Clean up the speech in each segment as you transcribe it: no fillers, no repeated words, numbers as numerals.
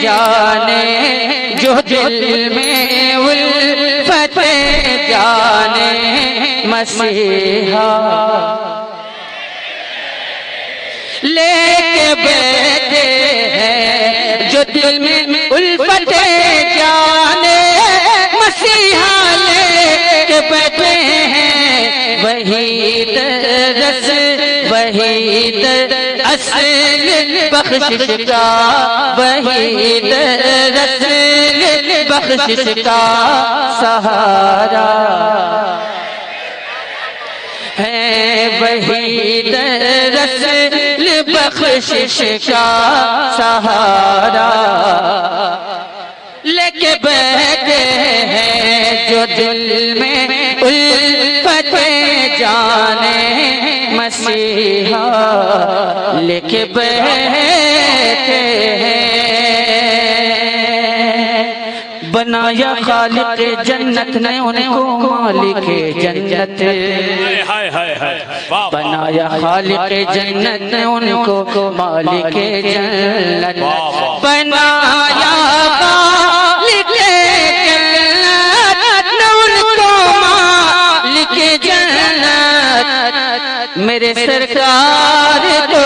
جانے جو دل میں الفت جانے مسیحا لے کے بیٹھے ہیں جو دل میں الفت جانے مسیحا لے کے بیٹھے ہیں وہی درس وہی در اصل بخشش کا وہی در اصل بخشش کا سہارا ہے وہی در اصل بخشش کا سہارا لے کے بیٹھے ہیں جو دل میں الفت جانے مسیحا لے کے بیٹھے ہیں بنایا خالق جنت نے ان کو مالک جنت بنایا خالق جنت نے ان کو مالک جنت بنایا خالق جنت نے ان کو مالک جنت میرے سرکار تو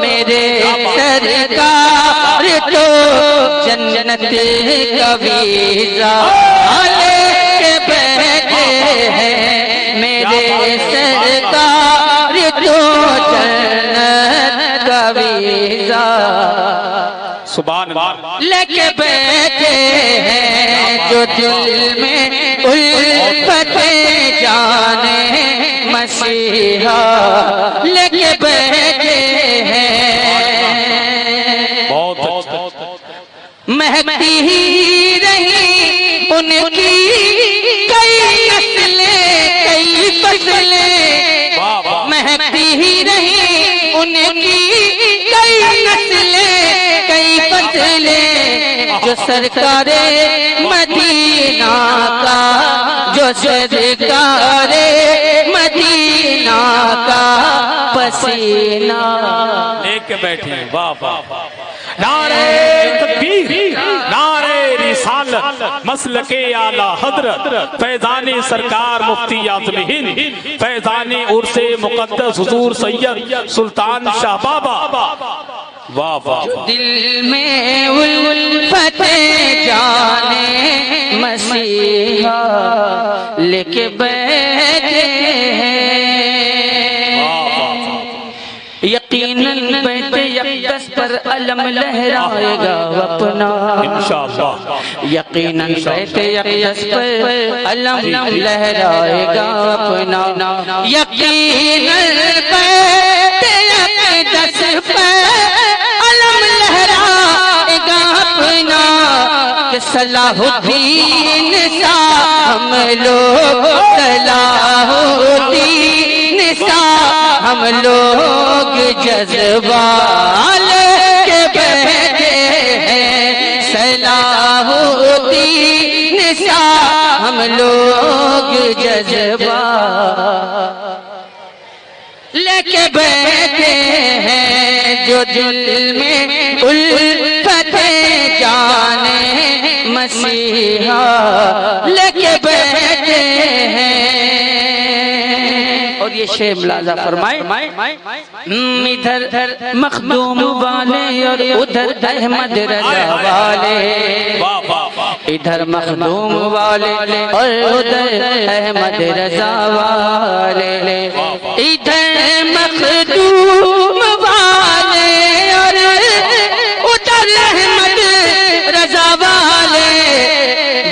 میرے سرکار تو جنت کا ویزا لے کے بیٹھے ہیں میرے سرکار تو جنت کا ویزا سبحان اللہ لے کے بیٹھے ہیں جو دل میں الفت جانے مسیحا لے کے بیٹھے ہیں مہکتی ہی رہی ان کی کئی نسلیں کئی فصلیں مہکتی ہی رہی ان کی کئی نسلیں کئی فصلیں جو سرکار مدینہ کا جو سرکار مدینہ کا پسینہ لے کے بیٹھے ہیں واہ واہ نعرہ تکبیر نعرہ رسالت مسلک اعلی حضرت فیضان سرکار مفتی اعظم ہند فیضان عرس مقدس حضور سید سلطان شاہ بابا واہ واہ دل میں الفت جانے مسیحا لے کے بیٹھے ہیں یقیناً بیت اقدس پر علم لہرائے گا اپنا یقیناً بیت اقدس پر علم لہرائے گا اپنا یقیناً بیت اقدس پر علم لہرائے گا اپنا کہ صلاح الدین سا ہم لوگ صلاح الدین سا ہم لوگ جذبہ لے کے بیٹھے ہیں صلاح الدین سا ہم لوگ جذبہ لے کے بیٹھے ہیں جو دل میں الفت جانے مسیحا لے کے بیٹھے ہیں اور یہ شیخ ملازہ فرمائے ادھر مخدوم والے اور ادھر احمد رضا والے ادھر مخدوم والے اور ادھر احمد رضا والے ادھر مخدوم والے اور ادھر احمد رضا والے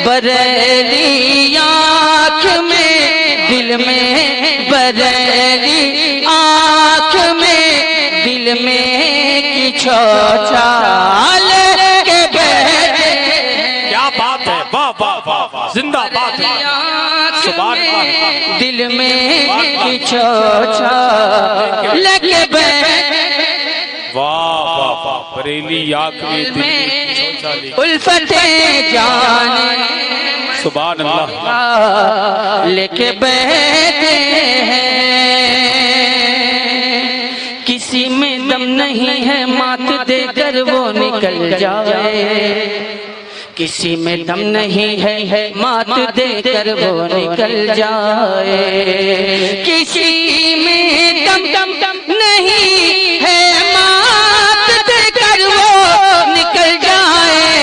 بریلی آنکھ میں دل میں بریلی آنکھ میں دل میں کچھو چال کے بیٹھے کیا بات ہے واہ واہ واہ زندہ بات ہے سبحان اللہ دل میں کچھو چال کے بیٹھے واہ واہ واہ بریلی آنکھ میں دل میں الفت جانے سبحان اللہ لے کے بیٹھے ہیں کسی میں دم نہیں نہیں ہے مات دے کر وہ نکل جائے، کسی میں دم نہیں ہے مات دے کر وہ نکل جائے، کسی میں دم نہیں ہے مات دے کر وہ نکل جائے،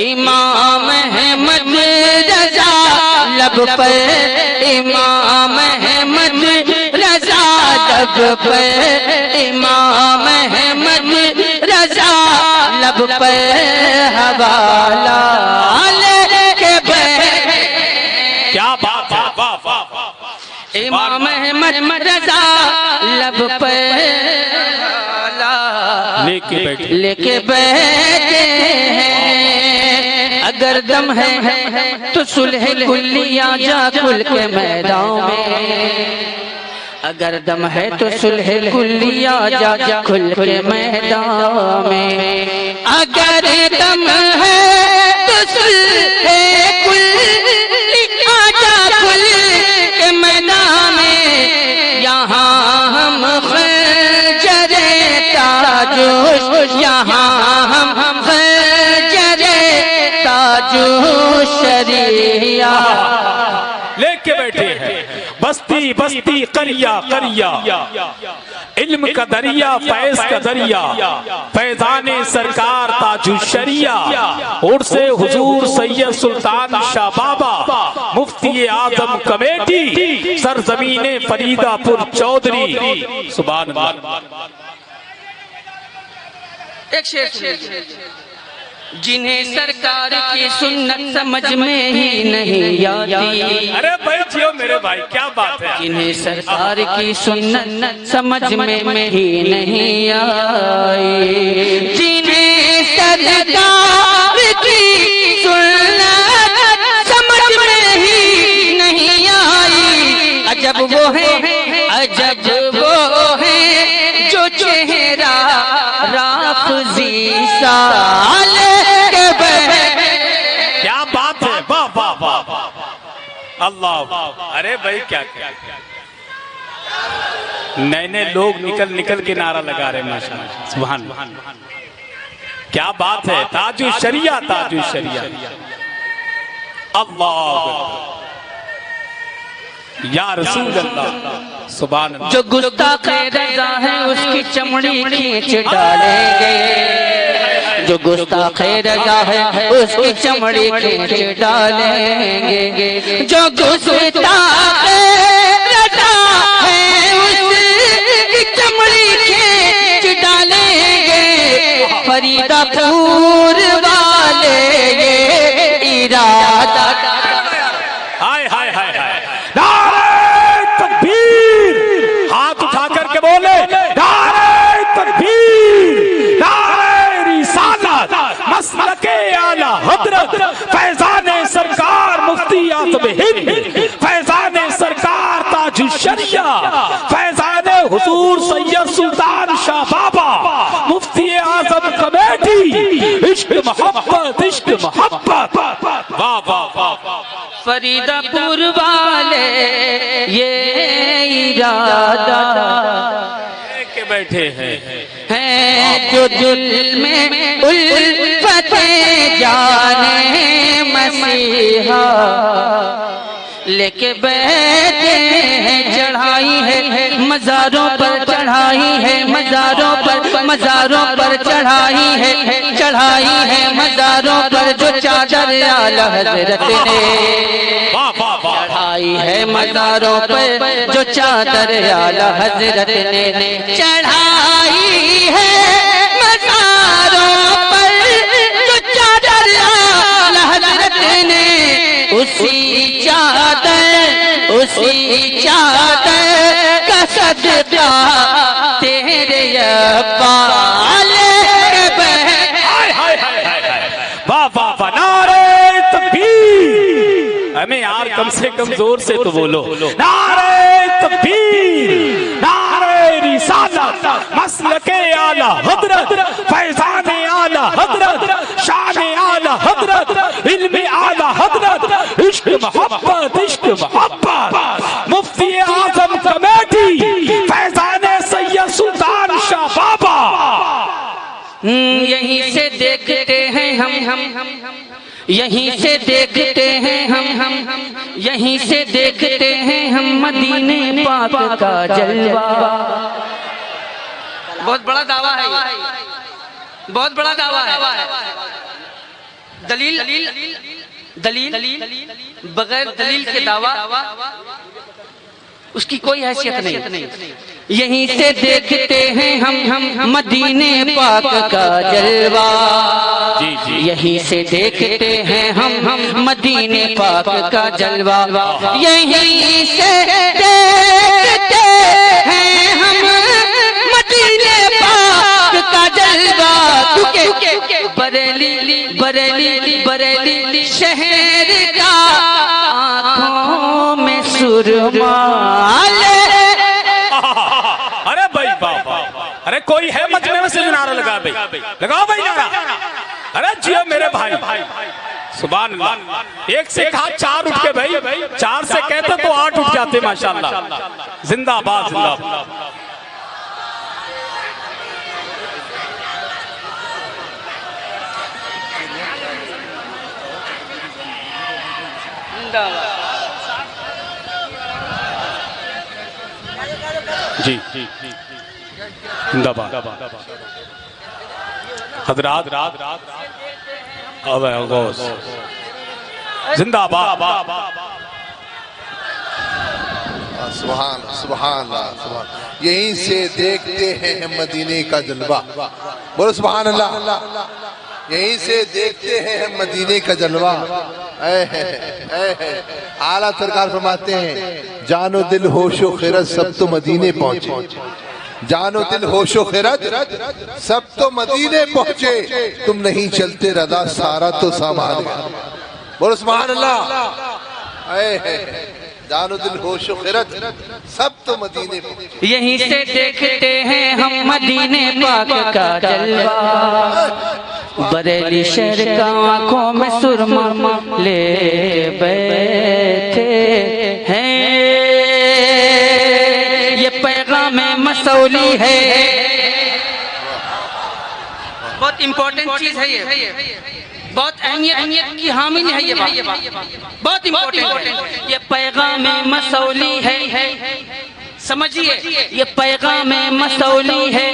امام احمد رضا لب پر، امام احمد رضا لب پر، امام احمد رضا لب پر حوالہ لے کے بیٹھے۔ کیا بات ہے، واہ واہ واہ، امام احمد رضا لب پر حوالہ لے کے بیٹھے ہیں، اگر دم ہے تو صلح کلیہ جا کھل کے میدان میں، اگر دم ہے تو صلح کلیہ جا کھل کے میدان میں، اگر دم ہے تو صلح کلیہ جا کھل کے میدان میں، یہاں ہم خنجر تاجوش، یہاں ہم خنجر تاجوش شریعہ لے کے بیٹھے ہیں، بستی بستی قریہ قریہ، علم کا دریا فیض کا دریا، فیضان سرکار تاج الشریعہ، عرس حضور سید سلطان شاہ بابا مفتی اعظم کمیٹی سرزمین فریدہ پور چودھری، سبحان اللہ۔ ایک شعر سنیے، جنہیں سرکار کی سنت سمجھ میں ہی نہیں آتی، ارے بیٹھیو میرے بھائی، کیا بات ہے، جنہیں سرکار کی سنت سمجھ میں ہی نہیں آئی، جنہیں سرکار کی سنت سمجھ میں ہی نہیں آئی، عجب وہ ہیں، عجب وہ ہیں جو چہرہ رافضی سال کے بیٹھے۔ کیا بات ہے، واہ واہ واہ اللہ، ارے بھائی کیا نئے نئے لوگ نکل کے نعرہ لگا رہے ہیں، ماشاءاللہ سبحان اللہ، کیا بات ہے، تاج الشریعہ تاج الشریعہ، اللہ یا رسول اللہ سبحان اللہ۔ جو گستاخ رضا ہے اس کی چمڑی کھینچ ڈالیں گے، جو گستاخ رضا ہے اس کی چمڑی کھینچ ڈالیں گے، جو گستاخ رضا ہے اس کی چمڑی کھینچ ڈالیں گے، فریدہ پور والے یہ ارادہ، ہائے ہائے ہائے ہائے، نعرہ تکبیر، ہاتھ اٹھا کر کے بولے نعرہ تکبیر، نعرہ رسالت، مسلک اعلی حضرت فیضان سرکار مفتی اعظم ہند، فیضان سرکار تاج الشریعہ، فیضان حضور سید سلطان شاہ بابا مفتی اعظم کمیٹی، عشق محبت عشق محبت، واہ واہ واہ، فریدہ پور والے یہ ارادہ کے بیٹھے ہیں جو دل میں الفت جانے مسیحا لے کے بیٹھے ہیں، چڑھائی ہے مزاروں پر، چڑھائی ہے مزاروں پر، مزاروں پر چڑھائی ہے، چڑھائی ہے مزاروں پر جو چادر اعلی حضرت نے، چڑھائی ہے مزاروں پر جو چادر اعلی حضرت نے، چڑھائی ہے مزاروں پر جو چادر اعلی حضرت نے، اسی چادر کا صدقہ تیرے ابال کے بہن، واہ واہ واہ، نعرہ تکبیر، ہمیں یار کم سے کم زور سے تو بولو، نعرہ تکبیر، نعرہ رسالت، مسلک اعلی حضرت فیضان اعلی حضرت، شان اعلی حضرت، علم اعلی حضرت، عشق محبت عشق محبت، مفتی اعظم کمیٹی فیضان سید سلطان شاہ بابا یہیں سے دیکھتے ہیں ہم یہیں سے دیکھتے ہیں ہم یہیں سے دیکھتے ہیں ہم مدینے پاک کا جلوہ. بہت بڑا دعویٰ ہے یہ، بہت بڑا دعویٰ ہے. دلیل بغیر دلیل کے دعویٰ اس کی کوئی حیثیت نہیں. یہیں سے دیکھتے ہیں ہم مدینے پاک کا جلوہ. یہیں سے دیکھتے ہیں ہم مدینے پاک کا جلوہ. یہیں سے دیکھتے ہیں ہم مدینے پاک کا جلوہ. بریلی شہر کا آنکھوں میں سرما. ارے بھائی بابا، ارے کوئی ہے مجمع میں سے جو نعرہ لگا بھائی، لگاؤ بھائی نعرہ. ارے جیو میرے بھائی، سبحان اللہ. ایک سے کہا چار اٹھ کے بھائی، چار سے کہتے تو 8 اٹھ جاتے ماشاءاللہ. زندہ باد زندہ باد. جی زندہ باد حضرات. غوث زندہ باد. سبحان اللہ سبحان. یہیں سے دیکھتے ہیں ہم مدینے کا جلوہ. بولو سبحان اللہ. یہیں سے دیکھتے ہیں ہم مدینے کا جلوہ. اعلیٰ سرکار فرماتے ہیں جان و دل ہوش و خیرت سب تو مدینے پہنچے. جان و دل ہوش و خیرت سب تو مدینے پہنچے. تم نہیں چلتے رضا سارا تو سامان. بولو سبحان اللہ. جان و دل ہوش و خیرت سب تو مدینے پہنچے. یہیں سے دیکھتے ہیں ہم مدینے پاک کا جلوہ. بریلی شہر کا آنکھوں میں سرما لے بیٹھے ہیں. یہ پیغام مسولی ہے. بہت امپورٹنٹ چیز ہے یہ، بہت اہمیت کی حامل ہے یہ بات، بہت امپورٹنٹ. یہ پیغام مسولی ہے، سمجھیے یہ پیغام مسولی ہے.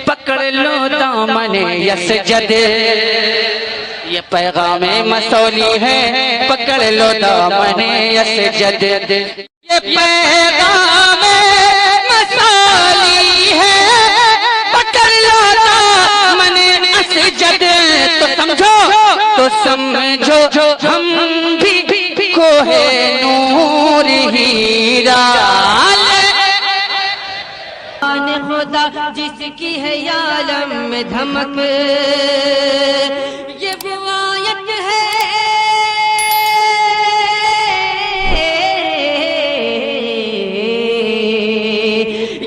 پکڑ لو دامن یسجد. یہ پیغام مسولی ہے، پکڑ لو دامن یسجد. یہ پیغام مسولی ہے، پکڑ لو دامن یسجد. تو سمجھو ہم بھی کوہ نور ہیرا. خدا جس کی ہے عالم میں دھمک، یہ وہ آیت ہے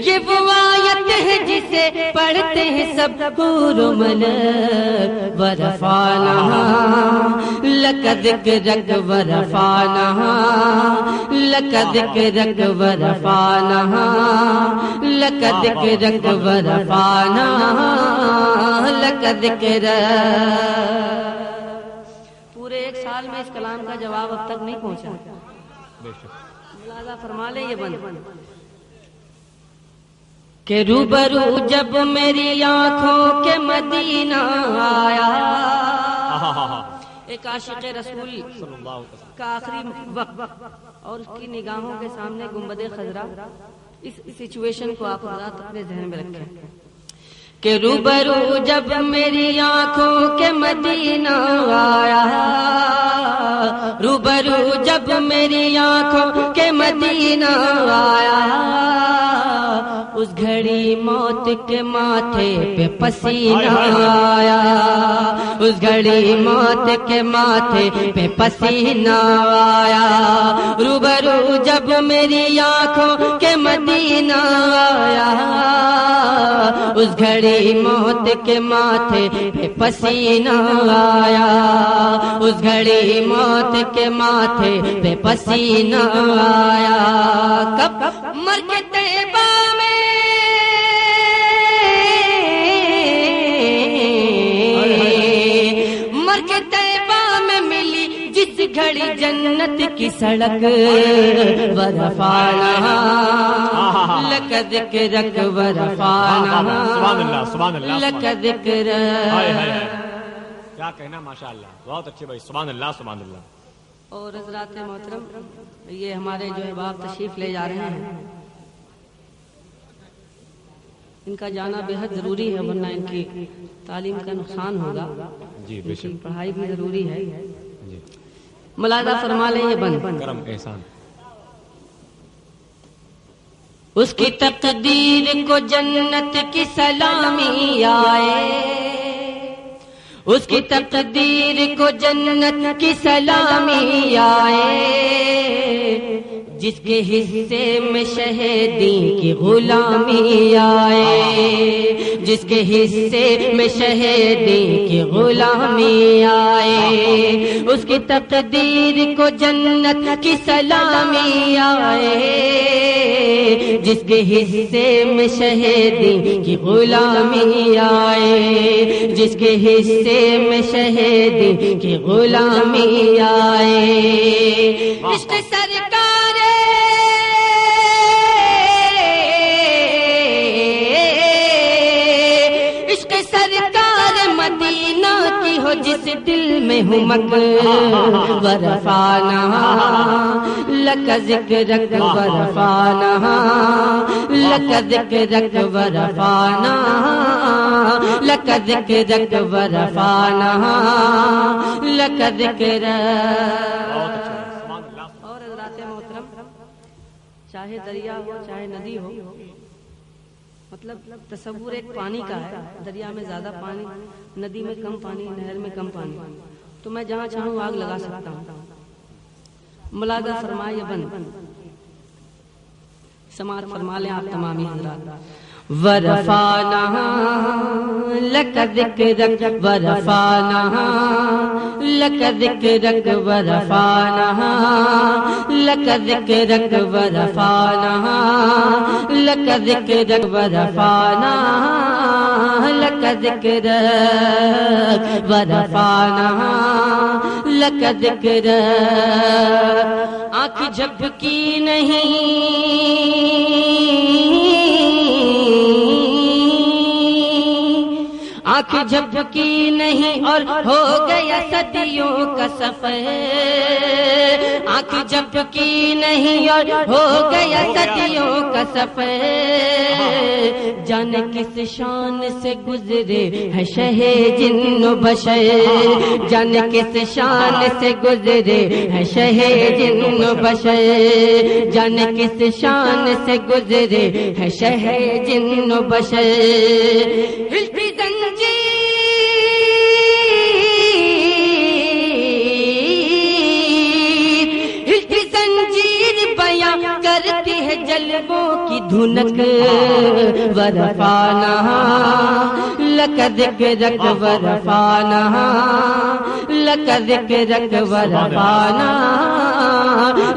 یہ وہ آیت ہے جسے پڑھتے ہیں سب حور و ملک. ورفعنا لک ذکرک ورفعنا لک ذکرک ورفعنا لک ذکرک ورفعنا لک ذکرک. پورے 1 سال میں اس کلام کا جواب اب تک نہیں پہنچا. ملاحظہ فرما لیں یہ بند کہ روبرو جب میری آنکھوں کے مدینہ آیا. ایک عاشق رسول کا آخری وقت اور اس کی نگاہوں کے سامنے گنبد خضرا. اس سچویشن کو آپ حضرات اپنے ذہن میں رکھیں کہ روبرو جب میری آنکھوں کے مدینہ آیا. روبرو جب میری آنکھوں کے مدینہ آیا. اس گھڑی موت کے ماتھے پہ پسینہ آیا. اس گھڑی موت کے ماتھے پہ پسینہ آیا. روبرو جب میری آنکھوں کے مدینہ آیا. اس گھڑی موت کے ماتھے پہ پسینہ آیا. اس گھڑی موت کے ماتھے پہ پسینہ آیا. کب مر کے طیبہ میں مکہ طیبہ میں ملی جس گھڑی جنت کی سڑک ورفعنا لک ذکرک ورفعنا سبحان اللہ لک ذکرک. کیا کہنا ماشاء اللہ بہت اچھے بھائی سبحان اللہ سبحان اللہ. اور حضرات محترم یہ ہمارے جو احباب تشریف لے جا رہے ہیں ان کا جانا بے حد ضروری ہے ورنہ ان کی تعلیم کا نقصان ہوگا. جی ان کی پڑھائی بھی ضروری ہے. ملاحظہ فرما لیں یہ بند کرم احسان. اس کی تقدیر کو جنت کی سلامی آئے اس کی تقدیر کو جنت کی سلامی آئے جس کے حصے میں شہیدی کی غلامی آئے جس کے حصے میں شہیدی کی غلامی آئے اس کی تقدیر کو جنت کی سلامی آئے جس کے حصے میں شہیدی کی غلامی آئے جس کے حصے میں شہیدی کی غلامی آئے. عشق سرکار عشق سرکار مدینہ کی ہو جس دل میں ہوں ورفعنا لک ذکرک ورفعنا لک ذکرک ورفعنا لک ذکرک ورفعنا لک ذکرک. اور حضرات محترم چاہے دریا ہو چاہے ندی ہو مطلب تصور ایک پانی کا ہے. دریا میں زیادہ پانی ندی میں کم پانی نہر میں کم پانی تو میں جہاں چاہوں آگ لگا سکتا ہوں. ملاحظہ فرمائے بند سماعت فرما لیں آپ تمامی حضرات. ورفعنا لک ذکرک ورفعنا لک ذکرک ورفعنا لک ذکرک ورفعنا لک ذکرک ورفعنا لک ذکرک ورفعنا لک ذکرک. آنکھ جھپکی نہیں آنکھ جھپکی نہیں اور ہو گیا صدیوں کا سفر آنکھ جھپکی نہیں اور ہو گیا صدیوں کا سفر جانے کس شان سے گزرے ہے شہ جن و بشر جانے کس شان سے گزرے ہے شہ جن و بشر جانے کس شان سے گزرے ہے شہ جن و بشر. ہلتی زنجیر بیاں کرتی ہے جلووں کی دھنک ورفعنا لک ذکرک ورفعنا لک ذکرک ورفعنا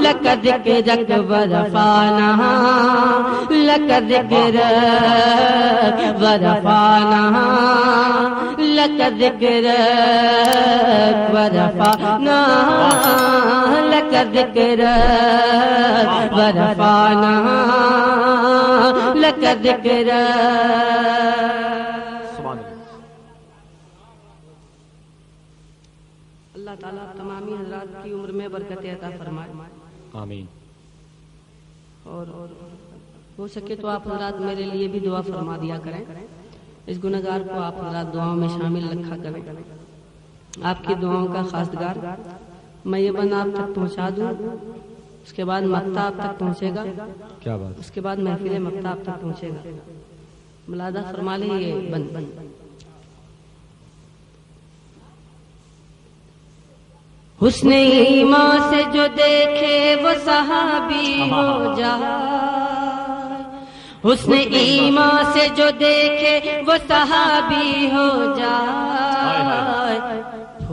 لک ذکرک ورفعنا لک ذکرک ورفعنا لک ذکرک ورفعنا لک ذکرک ورفعنا لک ذکرک. اللہ تعالیٰ تمامی حضرات کی عمر میں برکت عطا فرمائے آمین. اور ہو سکے تو آپ حضرات میرے لیے بھی دعا فرما دیا کریں. اس گنہگار کو آپ حضرات دعاؤں میں شامل رکھا کریں. آپ کی دعاؤں کا خواستگار میں یہ بند آپ تک پہنچا دوں اس کے بعد مقطع آپ تک پہنچے گا. کیا بات. اس کے بعد محفل مقطع آپ تک پہنچے گا. ملاحظہ فرما لیں یہ بند حسن ایمان سے جو دیکھے وہ صحابی ہو جائے حسن ایمان سے جو دیکھے وہ صحابی ہو جائے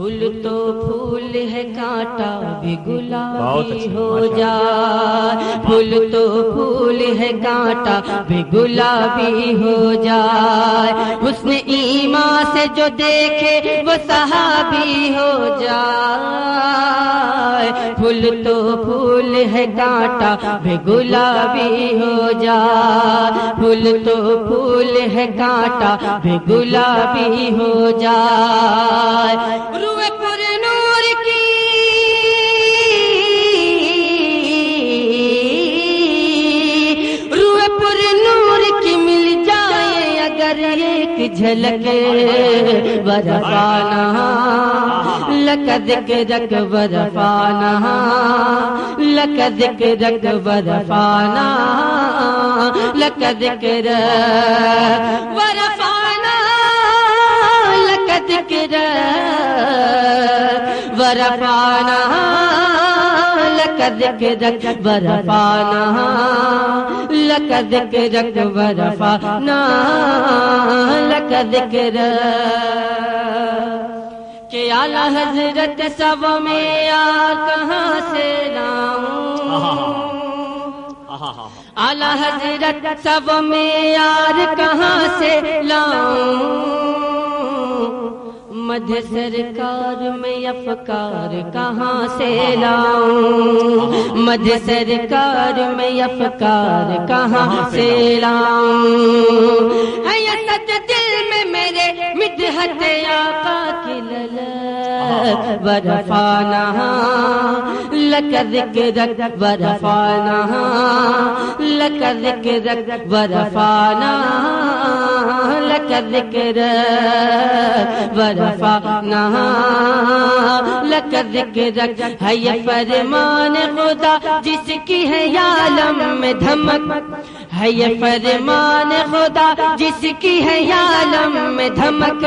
پھول تو پھول ہے کانٹا بھی گلابی ہو جائے، پھول تو پھول ہے کانٹا بھی گلابی ہو جائے، حسن ایمان سے جو دیکھے وہ صحابی ہو جائے، پھول تو پھول ہے کانٹا بھی گلابی ہو جائے، پھول تو پھول ہے کانٹا بھی گلابی ہو جائے، روئے پر نور کی روئے پر نور کی مل جائے اگر ایک جھلک ورفانا لک ذکرک ورفانا لک ذکرک ورفانا لک ذکرک ورفانا لک ذکرک ورفانا لک ذکرک ورفانا لک ذکرک ورفانا لک ذکرک کہ اعلیٰ حضرت سب میں یار کہاں سے لاؤں، اعلیٰ حضرت سب میں یار کہاں سے لاؤں، مدح سرکار میں افکار کہاں سے لاؤں، مدح سرکار میں افکار کہاں سے لاؤں، ہے یہ سچ دل میں میرے مدحت آقا کی للک ورفانا لک ذکرک ورفانا لک ذکرک ورفانا لک ذکرک ورفانا لک ذکرک، ہے یہ فرمان خدا جس کی ہے عالم میں دھمک، ہے یہ فرمان خدا جس کی ہے عالم میں دھمک،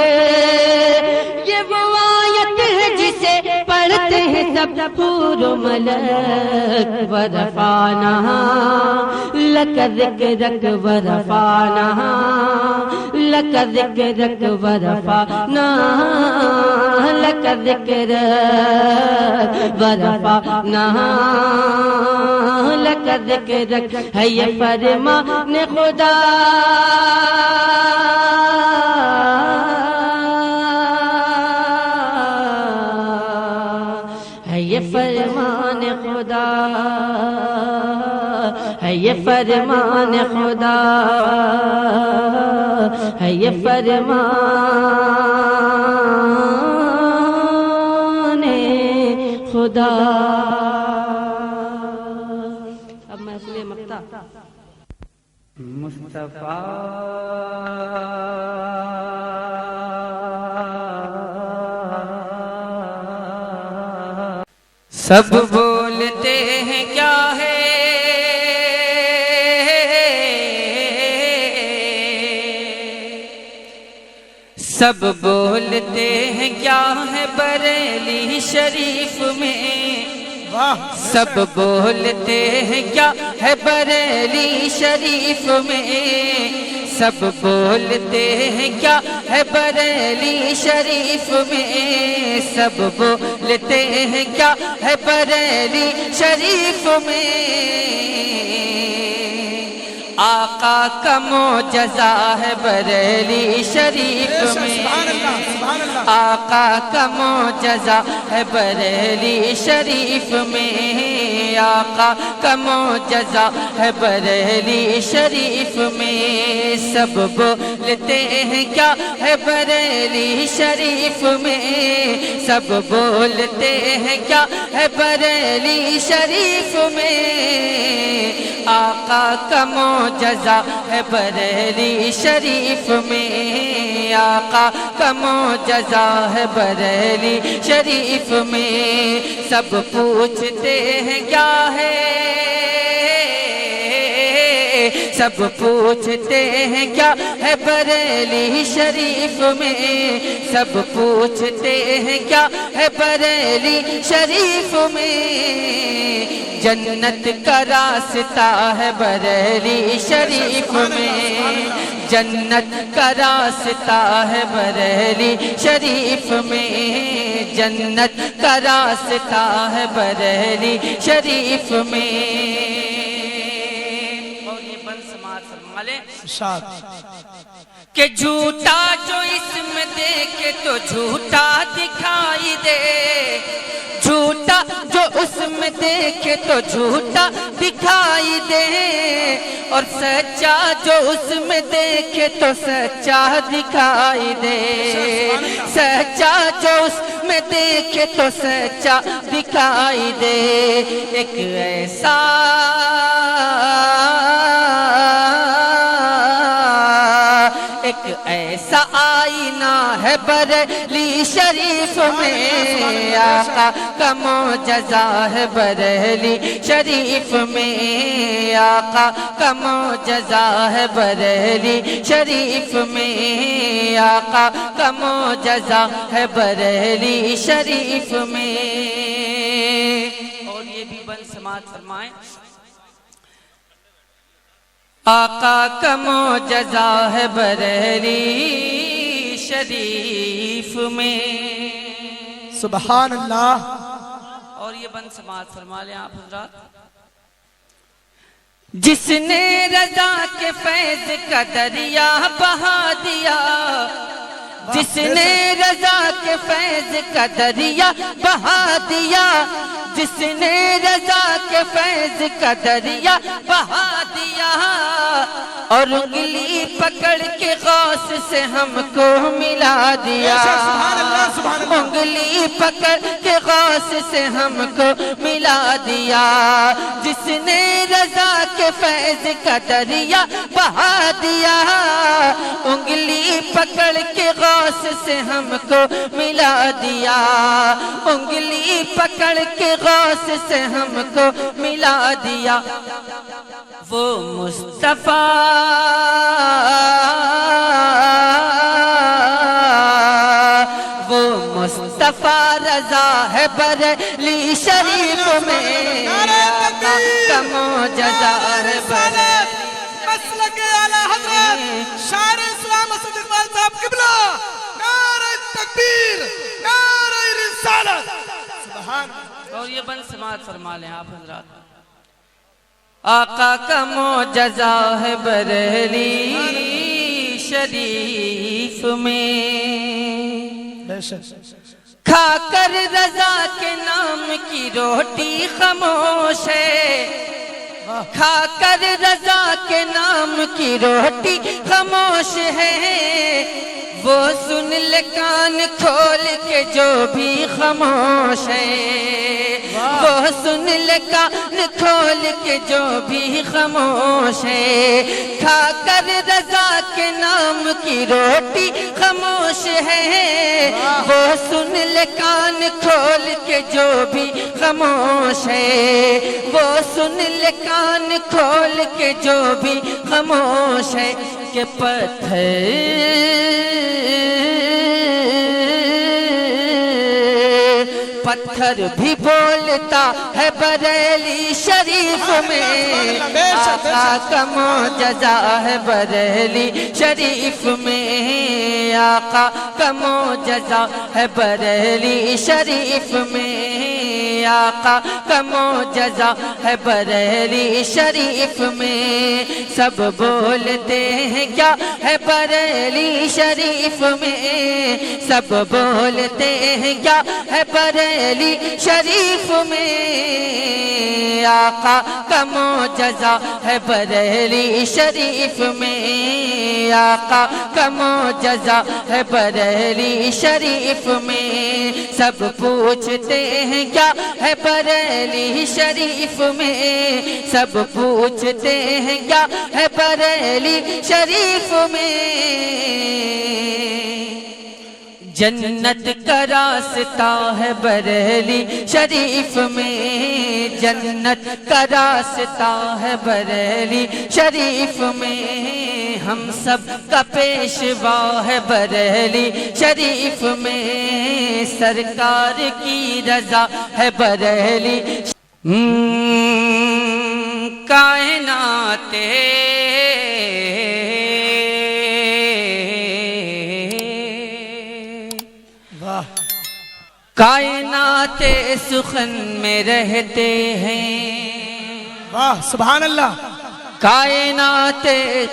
یہ وہ آیت ہے جسے پڑھتے ہیں سب حور و ملک، ورفانا لک ذکرک ورفانا لک ذکرک ورفانا لک ذکرک ورفانا لک ذکرک، ہے یہ فرمان خدا ہے یہ فرمان خدا ہے یہ فرمان خدا ہے یہ فرمان خدا۔ اب میں اس لیے مقطع مصطفیٰ سب بولتے ہیں کیا ہے سب بولتے ہیں کیا ہے بریلی شریف میں، سب بولتے ہیں کیا ہے بریلی شریف میں، سب بولتے ہیں کیا ہے بریلی شریف میں، سب بولتے ہیں کیا ہے بریلی شریف میں، آقا کا معجزہ ہے بریلی شریف میں، آقا کا معجزہ ہے بریلی شریف میں، آقا کا معجزہ ہے بریلی شریف میں، سب بولتے ہیں کیا ہے بریلی شریف میں، سب بولتے ہیں کیا ہے بریلی شریف میں، آقا کا معجزہ ہے بریلی شریف میں، آقا کا معجزہ ہے بریلی شریف میں، سب پوچھتے ہیں کیا ہے، سب پوچھتے ہیں کیا ہے بریلی شریف میں، سب پوچھتے ہیں کیا ہے بریلی شریف میں، جنت کا راستہ ہے بریلی شریف میں، جنت کا راستہ ہے بریلی شریف میں، جنت کا راستہ ہے بریلی شریف میں۔ اور یہ بند سماعت فرما لیں کہ جھوٹا جو اسم دیکھے تو جھوٹا دکھائی دے، جھوٹا جو اس میں دیکھے تو جھوٹا دکھائی دے، اور سچا جو اس میں دیکھے تو سچا دکھائی دے، سچا جو اس میں دیکھے تو سچا دکھائی دے۔ ایک ایسا آئینہ ہے بریلی شریف میں، آقا کا معجزہ ہے بریلی شریف میں، آقا کا معجزہ ہے بریلی شریف میں، آقا کا معجزہ ہے بریلی شریف میں۔ اور یہ بھی بند سماعت فرمائیں، آقا کا معجزہ ہے بریلی شریف میں۔ سبحان اللہ۔ اور یہ بند سماعت فرما لیں آپ حضرات، جس نے رضا کے فیض کا دریا بہا دیا، جس نے رضا کے فیض کا دریا بہا دیا، جس نے رضا کے فیض کا دریا بہا دیا، اور انگلی پکڑ کے غوث سے ہم کو ملا دیا، انگلی پکڑ کے غوث سے ہم کو ملا دیا، جس نے رضا کے فیض کا دریا بہا دیا، انگلی پکڑ کے غوث سے ہم کو ملا دیا، انگلی پکڑ کے غوث سے ہم کو ملا دیا۔ وہ مصطفیٰ وہ مصطفیٰ رضا ہے بریلی شریف میں، آقا کا معجزہ ہے بریلی مسلک اعلیٰ حضرت شاعر اسلام اسد اقبال صاحب قبلہ، نعرہ تکبیر، نعرہ رسالت، سبحان۔ اور یہ بند سماعت فرما لیں آپ حضرات، آقا کا معجزہ ہے بریلی شریف میں، کھا کر رضا کے نام کی روٹی خاموش ہے، کھا کر رضا کے نام کی روٹی خاموش ہے، وہ سن لے کان کھول کے جو بھی خاموش ہے، وہ سن لے کان کھول کے جو بھی خاموش ہے، کھا کر رضا کے نام کی روٹی خاموش ہے، وہ سن لے کان کھول کے جو بھی خاموش ہے، وہ سن لے کان کھول کے جو بھی خاموش ہے، کہ پتھر بھی بولتا ہے بریلی شریف میں، آقا کا معجزہ ہے بریلی شریف میں، آقا کا معجزہ ہے بریلی شریف میں، آقا کا معجزہ ہے بریلی شریف میں، سب بولتے ہیں کیا ہے بریلی شریف میں، سب بولتے ہیں کیا ہے بریلی شریف میں، آقا کا معجزہ ہے بریلی شریف میں، آقا کا معجزہ ہے بریلی شریف میں، سب پوچھتے ہیں کیا ہے بریلی شریف میں، سب پوچھتے ہیں کیا ہے بریلی شریف میں، جنت کا راستہ ہے بریلی شریف میں، جنت کا راستہ ہے بریلی شریف میں، ہم سب کا پیشوا ہے بریلی شریف میں، سرکار کی رضا ہے بریلی کائنات کائنات سخن میں رہتے ہیں واہ سبحان اللہ کائنات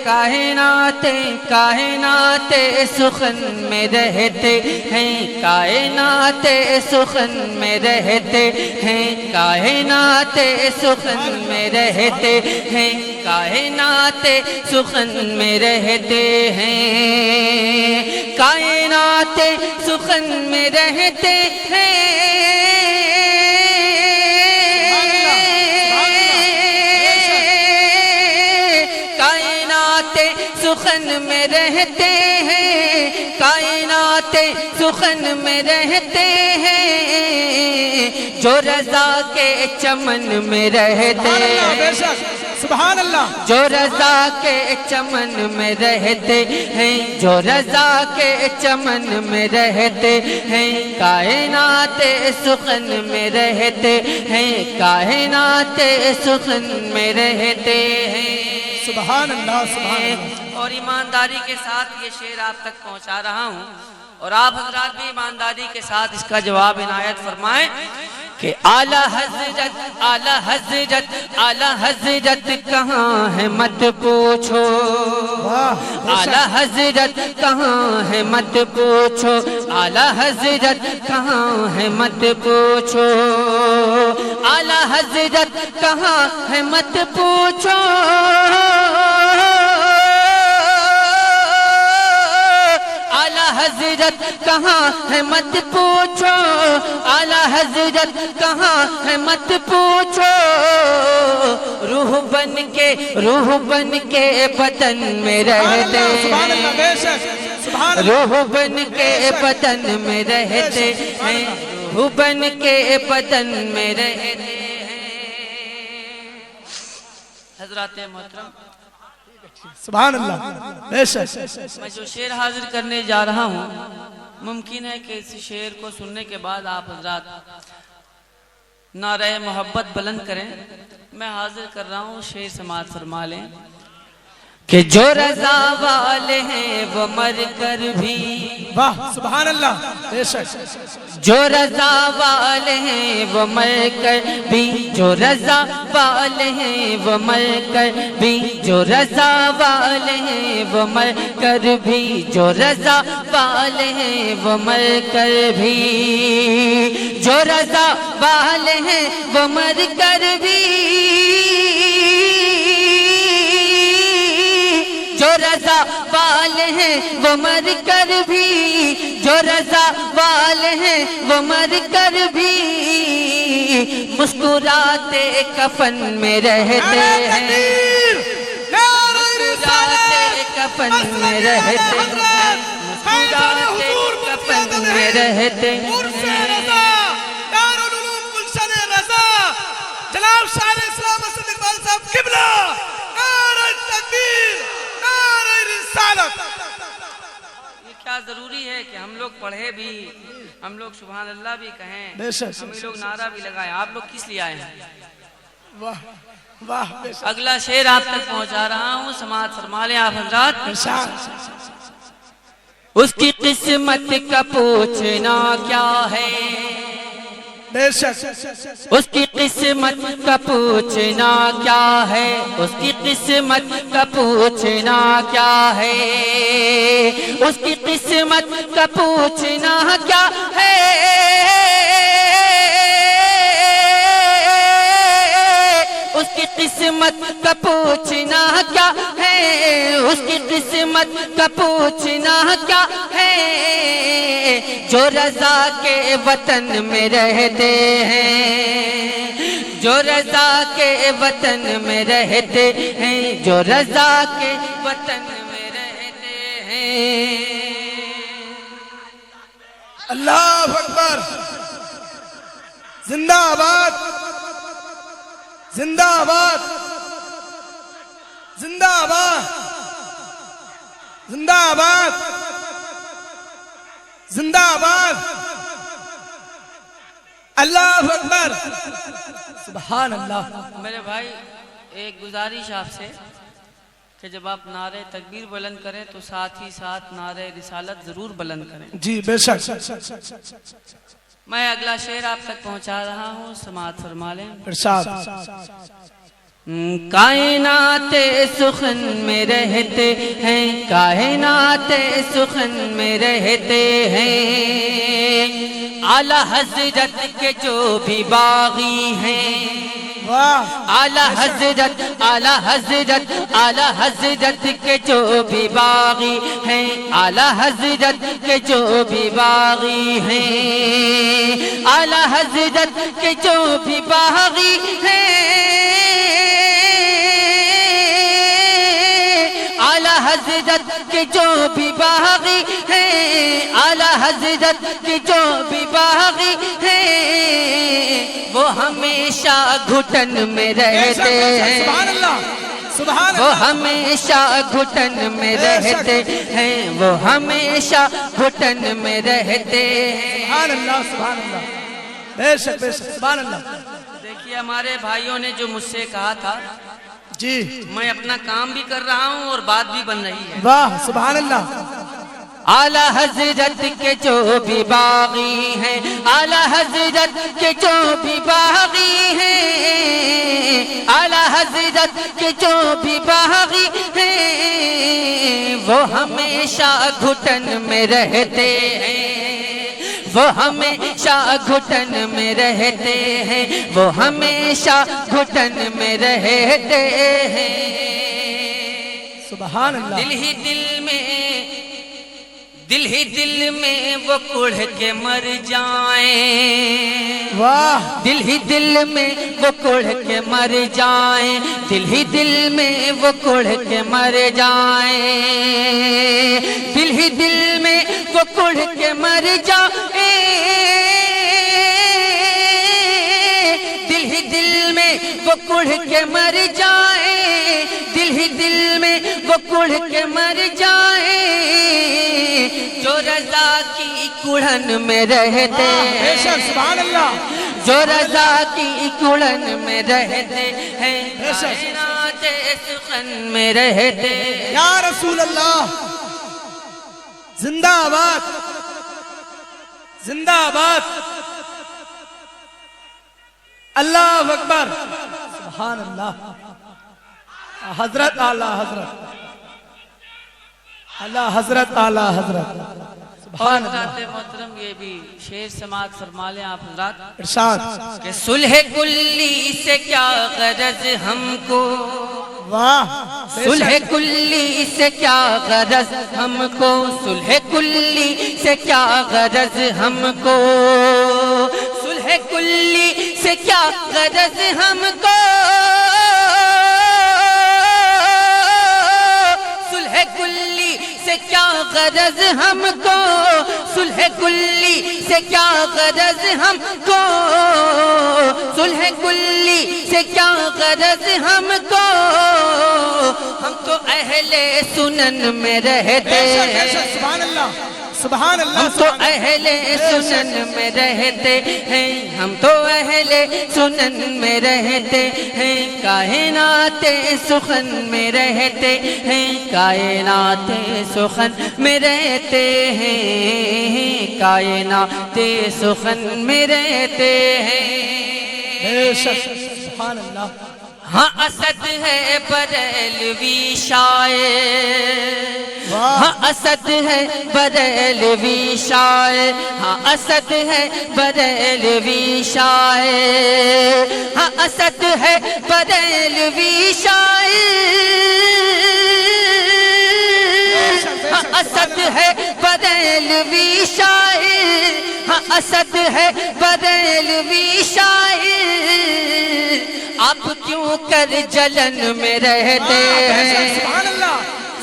کائنات کائنات سخن میں رہتے ہیں کائنات سخن میں رہتے ہیں کائنات سخن میں رہتے ہیں کائنات سخن میں رہتے ہیں کائنات سخن میں رہتے ہیں سخن میں رہتے ہیں کائنات سخن میں رہتے ہیں جو رضا کے چمن میں رہتے ہیں سبحان اللہ جو رضا کے چمن میں رہتے ہیں جو رضا کے چمن میں رہتے ہیں کائنات سخن میں رہتے ہیں کائنات سخن میں رہتے ہیں سبحان اللہ سبحان اللہ اور ایمانداری کے ساتھ یہ شعر آپ تک پہنچا رہا ہوں اور آپ حضرات بھی ایمانداری کے ساتھ اس کا جواب عنایت فرمائیں کہ اعلیٰ حضرت اعلیٰ حضرت اعلیٰ حضرت کہاں ہے مت پوچھو اعلیٰ حضرت کہاں ہے مت پوچھو اعلیٰ حضرت کہاں ہے مت پوچھو اعلیٰ حضرت کہاں ہے مت پوچھو اعلیٰ حضرت کہاں ہے مت پوچھو اعلیٰ حضرت کہاں ہے مت پوچھو روح بن کے بدن میں رہتے ہیں روح بن کے بدن میں رہتے ہیں روح بن کے بدن میں رہتے ہیں حضرات محترم سبحان اللہ بے شک میں جو شعر حاضر کرنے جا رہا ہوں ممکن ہے کہ اس شعر کو سننے کے بعد آپ حضرات نعرہ محبت بلند کریں میں حاضر کر رہا ہوں شعر سماعت فرما لیں کہ جو رضا والے ہیں وہ مر کر بھی واہ سبحان اللہ بے شک جو رضا والے ہیں وہ مر کر بھی جو رضا والے ہیں وہ مر کر بھی جو رضا والے ہیں وہ مر کر بھی جو رضا والے ہیں وہ مر کر بھی جو رضا والے ہیں وہ مر کر بھی جو رضا والے ہیں وہ مر کر بھی جو رضا والے ہیں وہ مر کر بھی مسکراتے کفن میں رہتے ہیں مسکراتے کفن میں رہتے ہیں مسکراتے کفن میں رہتے ہیں جناب شاہ اسلام اسد اقبال صاحب قبلہ نعرہ تکبیر نعرہ رسالت یہ کیا ضروری ہے کہ ہم لوگ پڑھے بھی ہم لوگ سبحان اللہ بھی کہیں ہم لوگ نعرہ بھی لگائیں آپ لوگ کس لیے آئے ہیں واہ واہ اگلا شعر آپ تک پہنچا رہا ہوں سماعت فرما لیں آپ حضرات اس کی قسمت کا پوچھنا کیا ہے بے شک اس کی قسمت کا پوچھنا کیا ہے اس کی قسمت کا پوچھنا کیا ہے اس کی قسمت کا پوچھنا کیا ہے اس کی قسمت کا پوچھنا کیا ہے اس کی قسمت کا پوچھنا کیا ہے جو رضا کے وطن میں رہتے ہیں جو رضا کے وطن میں رہتے ہیں جو رضا کے وطن میں رہتے ہیں اللہ اکبر زندہ آباد زندہ آباد زندہ آباد زندہ آباد زندہ آباد اللہ اکبر سبحان اللہ میرے بھائی ایک گزارش آپ سے کہ جب آپ نعرہ تکبیر بلند کریں تو ساتھ ہی ساتھ نعرہ رسالت ضرور بلند کریں. جی بے شک. میں اگلا شعر آپ تک پہنچا رہا ہوں، سماعت فرما لیں. ارشاد. کائنات سخن میں رہتے ہیں، کائنات سخن میں رہتے ہیں، اعلیٰ حضرت کے جو بھی باغی ہیں. اعلیٰ حضرت اعلیٰ حضرت اعلیٰ حضرت کے جو بھی باغی ہیں، اعلیٰ حضرت کے جو بھی باغی ہیں، اعلیٰ حضرت کے جو بھی باغی ہیں، اعلیٰ حضرت کے جو بھی باغی ہیں، اعلیٰ حضرت کے جو بھی باغی ہیں، وہ ہمیشہ گھٹن میں رہتے ہیں. سبحان اللہ سبحان وہ اللہ. ہمیشہ گھٹن میں رہتے ہیں، وہ ہمیشہ گھٹن میں رہتے ہیں. سبحان اللہ سبحان اللہ. بے شک بے شک. سبحان اللہ. دیکھیے ہمارے بھائیوں نے جو مجھ سے کہا تھا، جی میں اپنا کام بھی کر رہا ہوں اور بات بھی بن رہی ہے. واہ سبحان اللہ. اعلیٰ حضرت کے جو بھی باغی ہیں، اعلیٰ حضرت کے جو بھی باغی ہیں، اعلیٰ حضرت کے جو بھی باغی ہیں، وہ ہمیشہ گھٹن میں رہتے ہیں، وہ ہمیشہ گھٹن میں رہتے ہیں، وہ ہمیشہ گھٹن میں رہتے ہیں. سبحان اللہ. دل ہی دل میں وہ کڑھ کے مر جائیں. واہ. دل ہی دل میں وہ کڑھ کے مر جائیں، دل ہی دل میں وہ کڑھ کے مر جائیں، دل ہی دل میں وہ کڑھ کے مر جائیں، دل ہی دل میں وہ کڑھ کے مر جائیں، دل ہی دل میں وہ کڑھ کے مر جائیں، جو رضا کی کڑھن میں رہتے بے شک. ہیں، سبحان اللہ. جو رضا کی کڑھن میں رہتے ہیں، بے شک. کائنات سخن میں رہتے ہیں. یا رسول اللہ. زندہ آباد زندہ آباد. اللہ اکبر. سبحان اللہ. حضرت اعلی حضرت اللہ حضرت اعلی حضرت. اور سبحان حضرات اللہ. محترم یہ بھی شعر سماعت فرما لیں آپ حضرات ارشاد. کہ صلح کلی سے کیا غرض ہم کو، واہ. بے صلح شک. کلی سے کیا غرض ہم کو، صلح کلی سے کیا غرض ہم کو، صلح کلی سے کیا غرض ہم کو، صلح کلی سے کیا غرض ہم کو، صلح کلی سے کیا غرض ہم کو، صلح کلی سے کیا غرض ہم کو، ہم تو اہل سنن میں رہتے بے شک. بے شک. ہیں، سبحان اللہ سبحان اللہ. ہم تو اہل سنن میں رہتے ہیں، ہم تو اہل سنن میں رہتے ہیں، کائنات سخن میں رہتے ہیں، کائنات سخن میں رہتے ہیں، کائنات سخن میں رہتے ہیں. بے شک. سبحان اللہ. ہاں اسد ہے بریلوی شاعر، واہ. ہاں اسد ہے بریلوی شاعر، ہاں اسد ہے بریلوی شاعر، ہاں اسد ہے بریلوی شاعر، ہاں اسد ہے بریلوی شاعر، ہاں اسد ہے بریلوی شاعر، آپ کیوں کر جلن میں رہتے ہیں، سبحان اللہ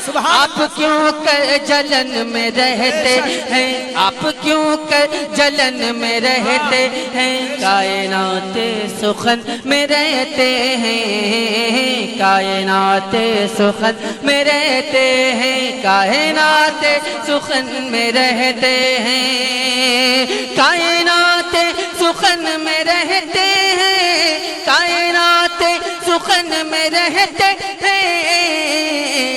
سبحان آپ کیوں کر جلن میں رہتے ہیں، آپ کیوں کر جلن میں رہتے ہیں، کائنات سخن میں رہتے ہیں، کائنات سخن میں رہتے ہیں، کائنات سخن میں رہتے ہیں، کائنات سخن میں رہتے ہیں، کائنات سخن میں رہتے ہیں،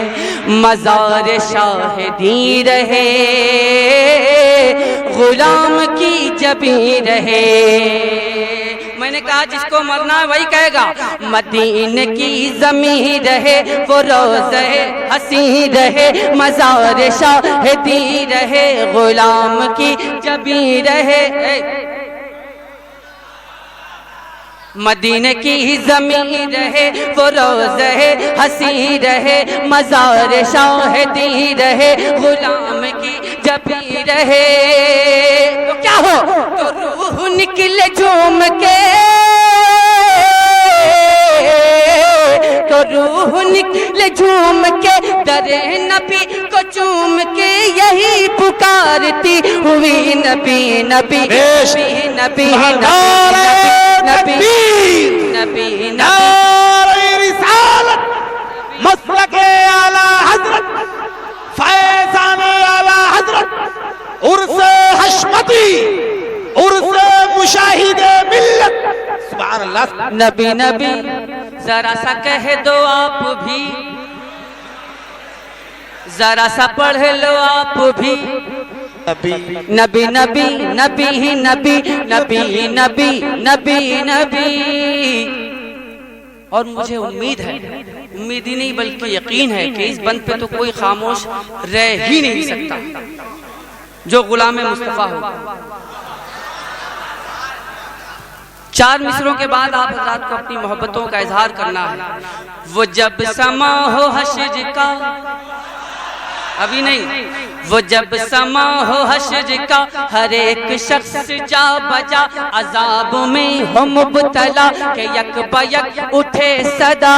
مزار شاہدی رہے غلام کی جبی رہے. میں نے کہا جس کو مرنا ہے وہی کہے گا مدینے کی زمین رہے وہ روضہ حسین رہے مزار شاہدی رہے غلام کی جبی رہے. مدینے کی زمین رہے وہ روضہ حسین رہے مزار شاہدی رہے غلام کی جبی رہے. تو کیا ہو تو روح نکلے جھوم کے تو روح نکلے جھوم کے در نبی کو چوم کے یہی پکارتی ہوئی نبی نبی نبی نبی نبی نبی نعرہ رسالت مسلک اعلی حضرت فیضان اعلی حضرت عرس حشمتی عرس مشاہد ملت سبحان اللہ. نبی نبی ذرا سا کہہ دو آپ بھی ذرا سا پڑھ لو آپ بھی نبی نبی نبی نبی نبی نبی نبی نبی. اور مجھے امید ہے امید ہی نہیں بلکہ یقین ہے کہ اس بند پہ تو کوئی خاموش رہ ہی نہیں سکتا جو غلام مصطفیٰ ہو. 4 مصروں کے بعد آپ حضرات کو اپنی محبتوں کا اظہار کرنا ہے. وہ جب سما ہو حشر کا ابھی نہیں وہ جب سما ہو حشر کا ہر ایک شخص جا بجا عذاب میں ہو مبتلا کہ یک بیک اٹھے صدا.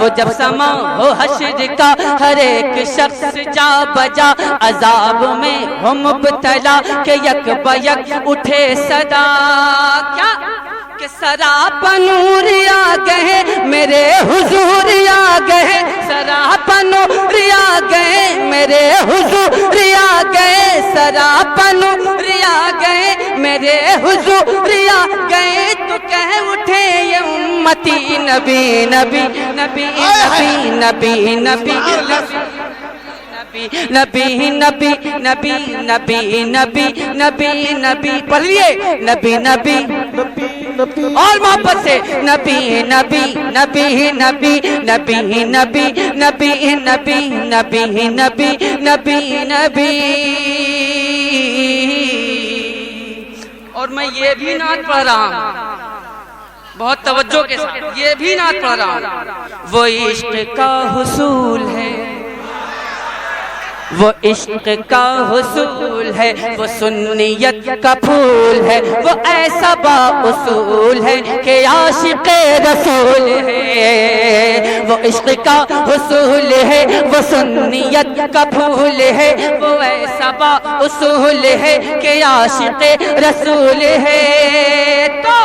وہ جب سما ہو حشر کا ہر ایک شخص جا بجا عذاب میں ہو مبتلا کہ یک بیک اٹھے صدا. کیا کہ سراپا نور آ گئے میرے حضور آ گئے سراپا نور آ گئے میرے حضور آ گئے سراپا نور آ گئے میرے حضور آ گئے تو کہہ اٹھے یہ امتی نبی نبی نبی نبی نبی نبی نبی نبی نبی نبی نبی نبی پڑھیے نبی نبی اور محبت سے نبی نبی نبی نبی نبی نبی نبی نبی نبی نبی نبی نبی. اور میں یہ بھی نعت پڑھ رہا ہوں بہت توجہ کے ساتھ یہ بھی نعت پڑھ رہا ہوں. وہ عشق کا حصول ہے وہ عشق کا حصول ہے وہ سنیت کا پھول ہے وہ ایسا با اصول ہے کہ عاشق رسول ہے. وہ عشق کا حصول ہے وہ سنیت کا پھول ہے وہ ایسا با اصول ہے کہ عاشق رسول ہے. تو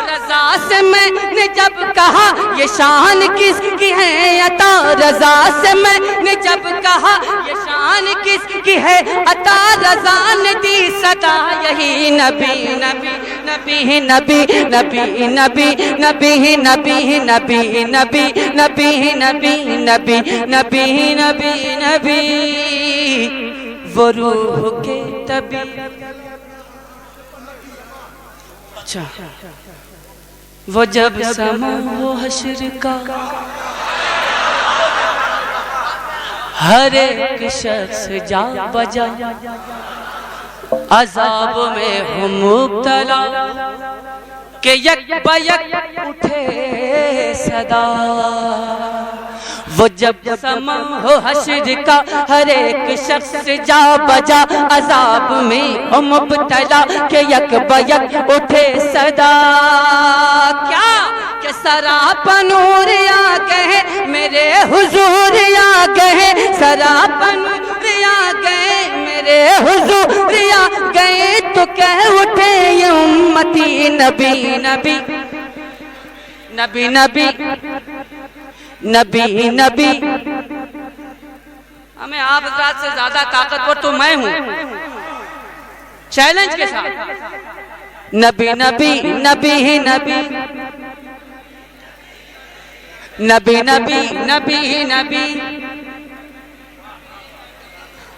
رضا سے میں نے جب کہا یہ شان کس کی ہے عطا رضا سے میں نے جب کہا یہ شان کس کی ہے عطا رضا نے دی صدا یہی نبی نبی نبی نبی نبی نبی نبی نبی نبی نبی نبی نبی نبی نبی نبی نبی. وہ روح کے طبی اچھا وہ جب سما ہو حشر کا ہر ایک شخص جا بجا عذاب میں ہو مبتلا کہ یک بیک اٹھے صدا. وہ جب سما ہو حشر کا ہر ایک شخص جا بجا عذاب میں ہو مبتلا کہ یک بیک اٹھے صدا. کیا کہ سراپا نور آ گئے میرے حضور آ گئے سراپا نور آ گئے میرے حضور آ گئے تو کہہ اٹھے یہ امتی نبی نبی نبی نبی نبی نبی. ہمیں آپ حضرات سے زیادہ طاقتور تو میں ہوں چیلنج کے ساتھ نبی نبی نبی نبی نبی نبی نبی نبی